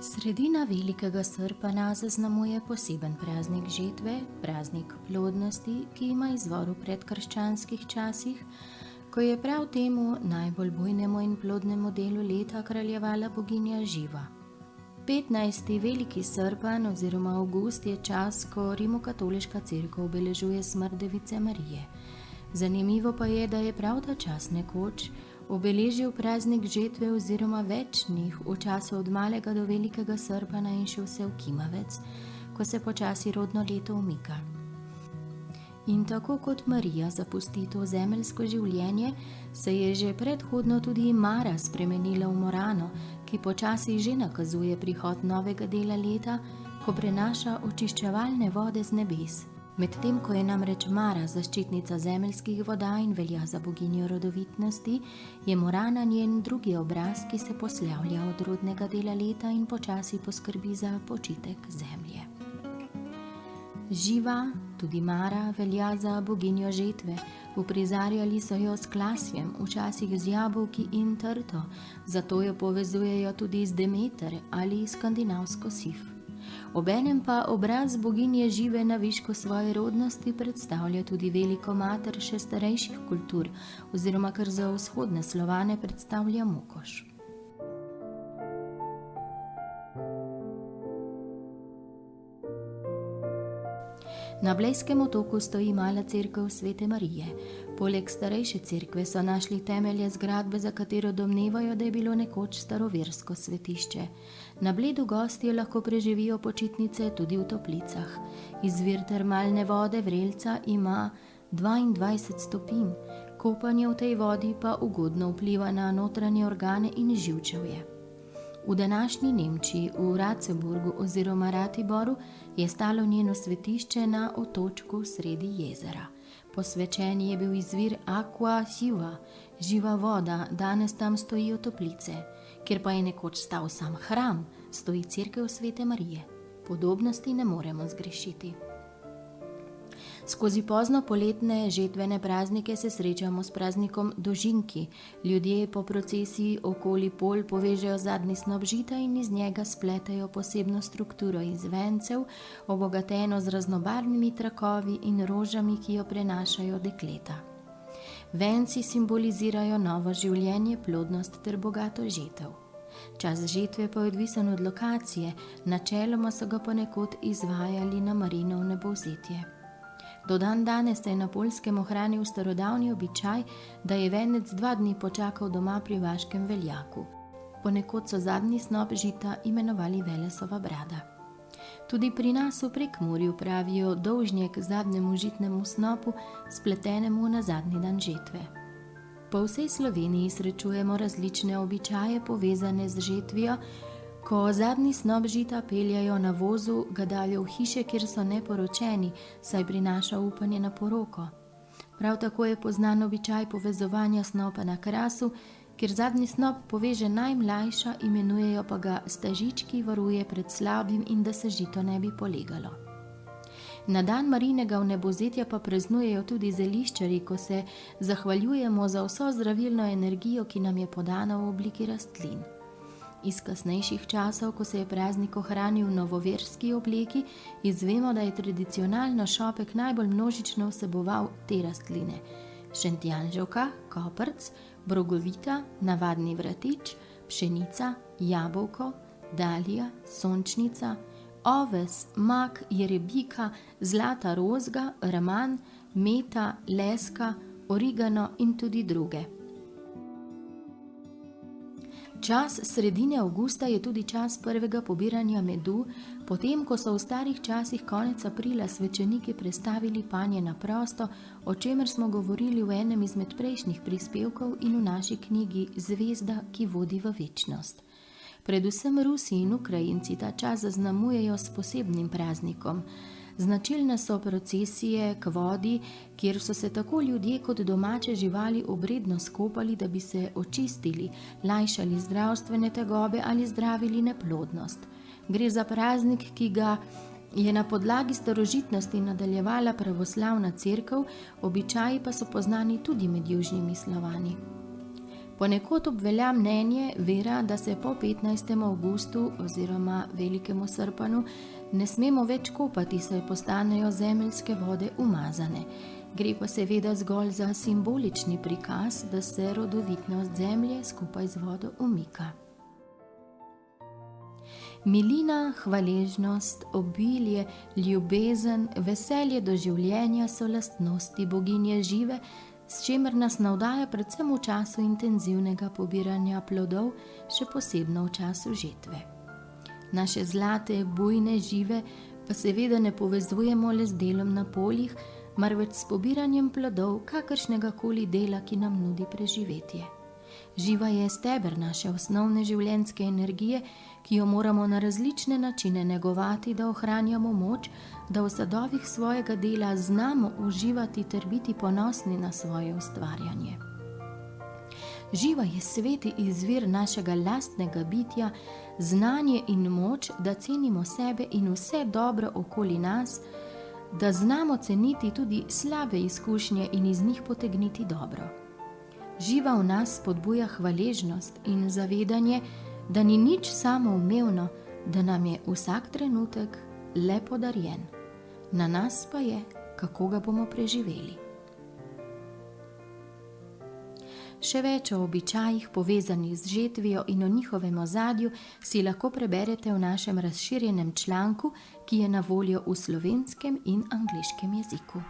Sredina velikega srpana zaznamuje poseben praznik žetve, praznik plodnosti, ki ima izvor v predkrščanskih časih, ko je prav temu najbolj bujnemu in plodnemu delu leta kraljevala boginja Živa. 15. veliki srpan oziroma avgust je čas, ko rimokatoliška cerkev obeležuje smrt Device Marije. Zanimivo pa je, da je prav ta čas nekoč obeležil praznik žetve oziroma več njih v času od malega do velikega srpana in še vse v kimavec, ko se počasi rodno leto umika. In tako kot Marija zapusti to zemeljsko življenje, se je že predhodno tudi Mara spremenila v Morano, ki počasi že nakazuje prihod novega dela leta, ko prenaša očiščevalne vode z nebes. Medtem ko je namreč Mara zaščitnica zemeljskih voda in velja za boginjo rodovitnosti, je Morana njen drugi obraz, ki se poslavlja od rodnega dela leta in počasi poskrbi za počitek zemlje. Živa, tudi Mara, velja za boginjo žetve. Uprizarjali so jo s klasjem, včasih z jabolki in trto, zato jo povezujejo tudi z Demeter ali skandinavsko Sif. Obenem pa obraz boginje Žive na višku svoje rodnosti predstavlja tudi veliko mater še starejših kultur, oziroma kar za vzhodne Slovane predstavlja Mokoš. Na Blejskem otoku stoji mala cerkev Svete Marije. Poleg starejše cerkve so našli temelje zgradbe, za katero domnevajo, da je bilo nekoč staroversko svetišče. Na Bledu gostje lahko preživijo počitnice tudi v toplicah. Izvir termalne vode vrelca ima 22 stopinj. Kopanje v tej vodi pa ugodno vpliva na notranje organe in živčevje. V današnji Nemčiji, v Ratzeburgu oziroma Ratiboru, je stalo njeno svetišče na otočku sredi jezera. Posvečen je bil izvir Aqua Siva, živa voda, danes tam stojijo toplice. Kjer pa je nekoč stal sam hram, stoji cerkev Svete Marije. Podobnosti ne moremo zgrešiti. Skozi pozno poletne žetvene praznike se srečamo s praznikom dožinki. Ljudje po procesiji okoli polj povežejo zadnji snop žita in iz njega spletajo posebno strukturo iz vencev, obogateno z raznobarvnimi trakovi in rožami, ki jo prenašajo dekleta. Venci simbolizirajo novo življenje, plodnost ter bogato žetev. Čas žetve pa je odvisen od lokacije, načeloma so ga ponekod izvajali na Marinov nebovzetje. Do danes se je na Poljskem ohranil starodavni običaj, da je venec 2 dni počakal doma pri vaškem veljaku. Ponekod so zadnji snop žita imenovali Velesova brada. Tudi pri nas v Prekmurju pravijo dolžnjek zadnjemu žitnemu snopu, spletenemu na zadnji dan žetve. Po vsej Sloveniji srečujemo različne običaje povezane z žetvijo. Ko zadnji snop žita peljajo na vozu, ga dajo v hiše, kjer so neporočeni, saj prinaša upanje na poroko. Prav tako je poznan običaj povezovanja snopa na krasu, kjer zadnji snop poveže najmlajša, imenujejo pa ga stažič, ki varuje pred slabim in da se žito ne bi polegalo. Na dan Marinega vnebovzetja pa praznujejo tudi zeliščarji, ko se zahvaljujemo za vso zdravilno energijo, ki nam je podana v obliki rastlin. Iz kasnejših časov, ko se je praznik ohranil v novoverski obleki, izvemo, da je tradicionalno šopek najbolj množično vseboval te rastline: šentjanževka, koprc, brogovita, navadni vratič, pšenica, jabolko, dalija, sončnica, oves, mak, jerebika, zlata rozga, raman, meta, leska, origano in tudi druge. Čas sredine avgusta je tudi čas prvega pobiranja medu, potem ko so v starih časih konec aprila svečeniki prestavili panje na prosto, o čemer smo govorili v enem izmed prejšnjih prispevkov in v naši knjigi Zvezda, ki vodi v večnost. Predvsem Rusi in Ukrajinci ta čas zaznamujejo s posebnim praznikom. Značilne so procesije k vodi, kjer so se tako ljudje kot domače živali obredno skopali, da bi se očistili, lajšali zdravstvene tegobe ali zdravili neplodnost. Gre za praznik, ki ga je na podlagi starožitnosti nadaljevala pravoslavna cerkev, običaji pa so poznani tudi med južnimi Slovani. Ponekod obvelja mnenje, vera, da se po 15. avgustu oziroma velikemu srpanu ne smemo več kopati, saj postanejo zemeljske vode umazane. Gre pa seveda zgolj za simbolični prikaz, da se rodovitnost zemlje skupaj z vodo umika. Milina, hvaležnost, obilje, ljubezen, veselje do življenja so lastnosti boginje žive, s čimer nas navdaja predvsem v času intenzivnega pobiranja plodov, še posebno v času žetve. Naše zlate, bujne žive pa seveda ne povezujemo le z delom na poljih, marveč s pobiranjem plodov kakršnega koli dela, ki nam nudi preživetje. Živa je steber naše osnovne življenjske energije, ki jo moramo na različne načine negovati, da ohranjamo moč, da v sadovih svojega dela znamo uživati ter biti ponosni na svoje ustvarjanje. Živa je sveti izvir našega lastnega bitja, znanje in moč, da cenimo sebe in vse dobro okoli nas, da znamo ceniti tudi slabe izkušnje in iz njih potegniti dobro. Živa v nas spodbuja hvaležnost in zavedanje, da ni nič samoumevno, da nam je vsak trenutek le podarjen. Na nas pa je, kako ga bomo preživeli. Še več o običajih povezanih z žetvijo in o njihovem ozadju si lahko preberete v našem razširjenem članku, ki je na voljo v slovenskem in angleškem jeziku.